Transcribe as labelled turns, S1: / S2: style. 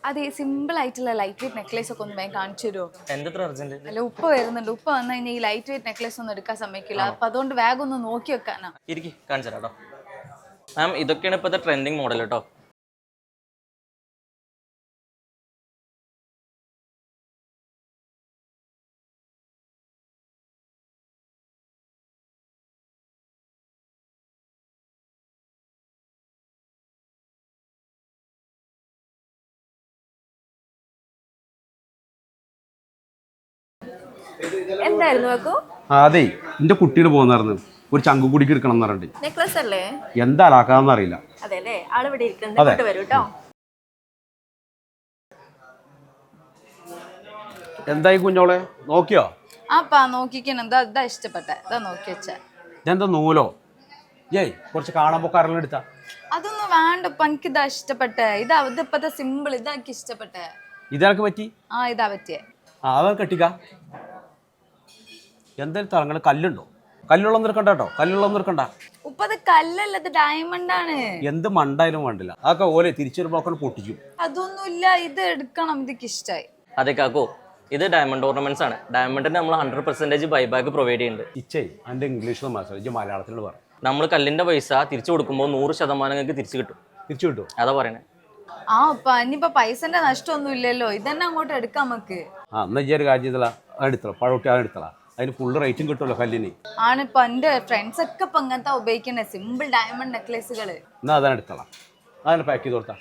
S1: അതെ സിമ്പിൾ ആയിട്ടുള്ള light weight necklace ഒക്കെ ഒന്ന് വേഗം കാണിച്ചു തരുമോ?
S2: എന്തെത്ര അർജന്റ്?
S1: അല്ല ഉപ്പ വരുന്നുണ്ട്. ഉപ്പ വന്നു കഴിഞ്ഞാൽ ഈ ലൈറ്റ് വെയിറ്റ് നെക്ലേസ് ഒന്നും എടുക്കാൻ സമ്മതിക്കില്ല. അപ്പൊ അതുകൊണ്ട് വേഗം ഒന്ന് നോക്കി വെക്കാനാ.
S2: ഇരിക്കി കാണിച്ചു തരാം കേട്ടോ മാം. ഇതൊക്കെയാണ് ഇപ്പോഴത്തെ ട്രെൻഡിങ് മോഡൽ കേട്ടോ.
S1: എന്തായിരുന്നു വെക്കൂ?
S3: അതെ എന്റെ കുട്ടിയുടെ പോകുന്നായിരുന്നു ഒരു ചങ്കുകുടിക്ക് എടുക്കണം എന്ന് പറഞ്ഞിട്ട്.
S1: നെക്ലേസ് അല്ലേ?
S3: എന്താ അലാക്കാന്ന് അറിയില്ല.
S1: അതെല്ലേ, ആളിവിടെ ഇരിക്കുന്നത് വരൂ കേട്ടോ.
S3: എന്തായി കുഞ്ഞോളെ നോക്കിയോ?
S1: ആപ്പാ നോക്കിക്കണം. എന്താ ഇതാ ഇഷ്ടപ്പെട്ടെ, ഇതാ നോക്കി വെച്ച.
S3: ഇതെന്താ നൂലോ? ഏയ് കുറച്ച് കാണാൻ കരളം എടുത്താ.
S1: അതൊന്നും വേണ്ടപ്പ, എനിക്ക് ഇതാ ഇഷ്ടപ്പെട്ടെ. ഇതാ ഇതിപ്പത്തെ സിമ്പിൾ, ഇതാ എനിക്ക് ഇഷ്ടപ്പെട്ടെ.
S3: ഇതെനക്ക് പറ്റി.
S1: ഇതാ പറ്റിയേ.
S3: അത് കെട്ടിക്ക. എന്തായാലും തറങ്ങനെ കല്ലുണ്ടോ? കല്ലുള്ള നിർക്കണ്ട കേട്ടോ, കല്ലുള്ള നിർക്കണ്ട.
S1: ഉപ്പത് കല്ലല്ല, ഇത് ഡയമണ്ട് ആണ്.
S3: എന്ത് മണ്ടായാലും വേണ്ടില്ല, അതൊക്കെ ഓലെ തിരിച്ചു വരുമ്പോ പൊട്ടിക്കും.
S1: അതൊന്നുമില്ല, ഇത് എടുക്കണം, ഇതൊക്കെ ഇഷ്ടായി.
S2: അതെ കാക്കോ, ഇത് ഡയമണ്ട് ഓർണമെന്റ്സ് ആണ്. ഡയമണ്ടിന് നമ്മൾ 100% ബൈബാക്ക് പ്രൊവൈഡ് ചെയ്യുന്നുണ്ട്.
S3: ഇച്ചേ എൻ്റെ ഇംഗ്ലീഷിൽ മനസ്സിലായി, മലയാളത്തിൽ പറ.
S2: നമ്മൾ കല്ലിന്റെ പൈസ തിരിച്ചു കൊടുക്കുമ്പോൾ 100% നിങ്ങൾക്ക് തിരിച്ചു കിട്ടും.
S3: തിരിച്ചു കിട്ടും,
S2: അതാ പറയണേ.
S1: ഉപ്പ ഇനിയിപ്പോ പൈസന്റെ നഷ്ടമൊന്നും ഇല്ലല്ലോ, ഇതന്നെ അങ്ങോട്ട് എടുക്കാം നമുക്ക്.
S3: എന്നാ ഈ ഒരു കാര്യം ചെയ്തല്ല, എടുത്തോ പഴോട്ടി അത് എടുത്തളാ. അതിന് ഫുള്ള് റേറ്റും കിട്ടുമല്ലോ കല്ലിന്.
S1: ആണിപ്പോ എന്റെ ഫ്രണ്ട്സ് ഒക്കെ ഇപ്പൊ ഇങ്ങനത്തെ ഉപയോഗിക്കണേ സിമ്പിൾ ഡയമണ്ട് നെക്ലേസുകള്.
S3: എന്നാ അതാണ് എടുത്തളാ, അതിനെ പാക്ക് ചെയ്ത് കൊടുത്താ.